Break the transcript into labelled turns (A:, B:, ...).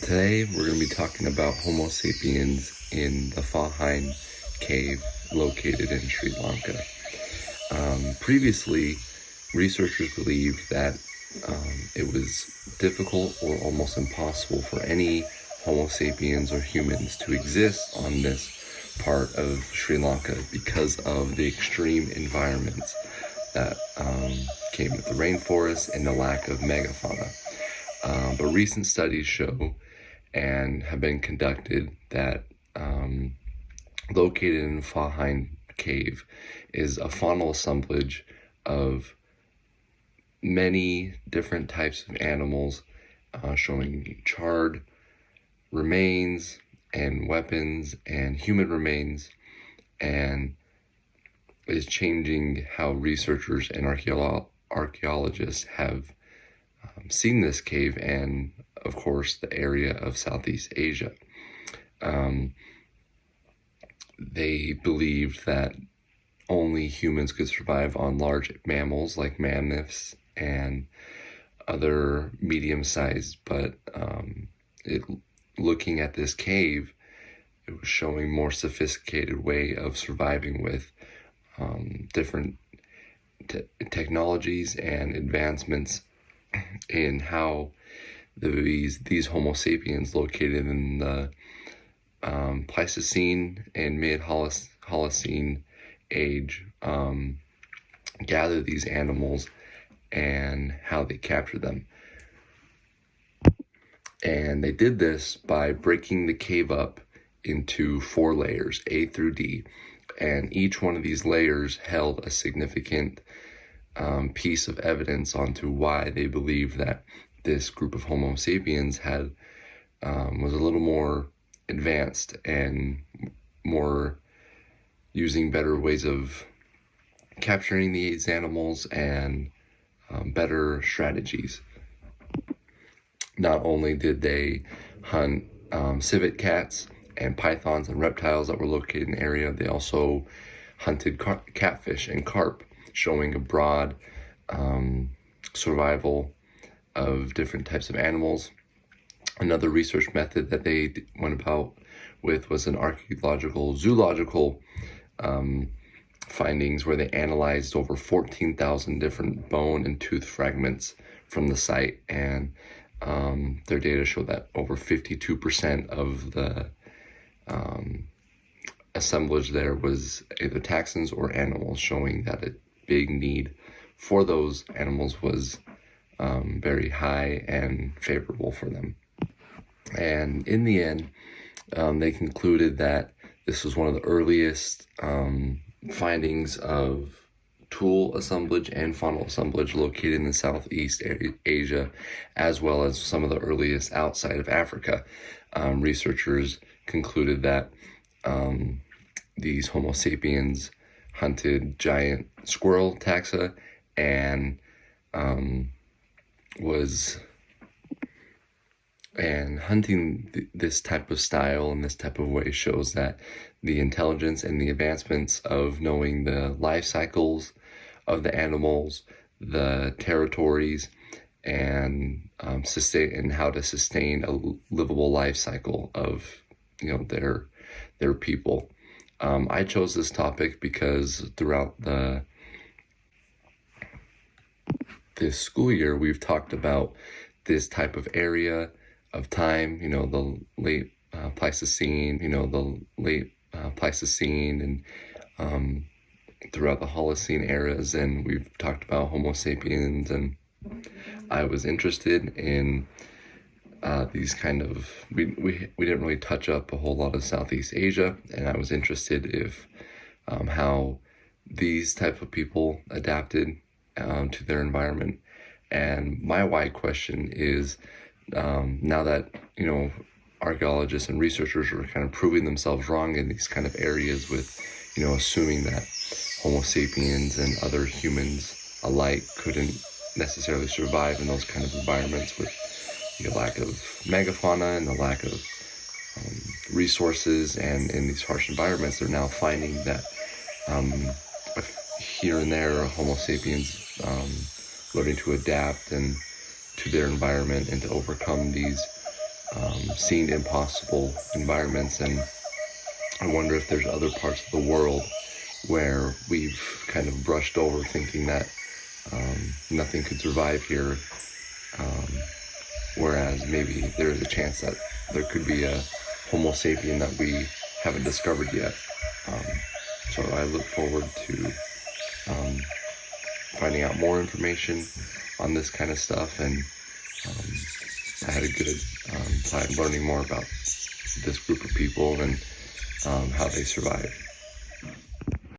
A: Today we're going to be talking about Homo sapiens in the Fahine cave located in Sri Lanka. Previously, researchers believed that it was difficult or almost impossible for any Homo sapiens or humans to exist on this part of Sri Lanka because of the extreme environments that came with the rainforest and the lack of megafauna. But recent studies show and have been conducted that located in Fahine Cave is a faunal assemblage of many different types of animals, showing charred remains and weapons and human remains, and is changing how researchers and archaeologists have seen this cave and, of course, the area of Southeast Asia. They believed that only humans could survive on large mammals like mammoths and other medium-sized, but looking at this cave, it was showing more sophisticated way of surviving with different technologies and advancements in how these Homo sapiens located in the Pleistocene and mid-Holocene age gather these animals and how they capture them. And they did this by breaking the cave up into 4 layers, A through D, and each one of these layers held a significant piece of evidence onto why they believe that this group of Homo sapiens had was a little more advanced and more using better ways of capturing these animals and better strategies. Not only did they hunt civet cats and pythons and reptiles that were located in the area, they also hunted catfish and carp, showing a broad survival of different types of animals. Another research method that they went about with was an zoological findings where they analyzed over 14,000 different bone and tooth fragments from the site, and their data showed that over 52% of the assemblage there was either taxons or animals, showing that a big need for those animals was very high and favorable for them. And in the end, they concluded that this was one of the earliest findings of tool assemblage and faunal assemblage located in the Southeast Asia, as well as some of the earliest outside of Africa. Researchers concluded that these Homo sapiens hunted giant squirrel taxa and hunting this type of style and this type of way shows that the intelligence and the advancements of knowing the life cycles of the animals, the territories, and how to sustain a livable life cycle of their people. I chose this topic because throughout this school year, we've talked about this type of area of time, the late Pleistocene, Pleistocene, and throughout the Holocene eras, and we've talked about Homo sapiens, and I was interested in these kind of, we didn't really touch up a whole lot of Southeast Asia, and I was interested if how these type of people adapted to their environment. And my why question is, now that archaeologists and researchers are kind of proving themselves wrong in these kind of areas with assuming that Homo sapiens and other humans alike couldn't necessarily survive in those kind of environments with the lack of megafauna and the lack of resources, and in these harsh environments, they're now finding that here and there Homo sapiens learning to adapt and to their environment and to overcome these seen impossible environments, and I wonder if there's other parts of the world where we've kind of brushed over, thinking that nothing could survive here, whereas maybe there is a chance that there could be a Homo sapien that we haven't discovered yet. So I look forward to finding out more information on this kind of stuff, and I had a good time learning more about this group of people and how they survived.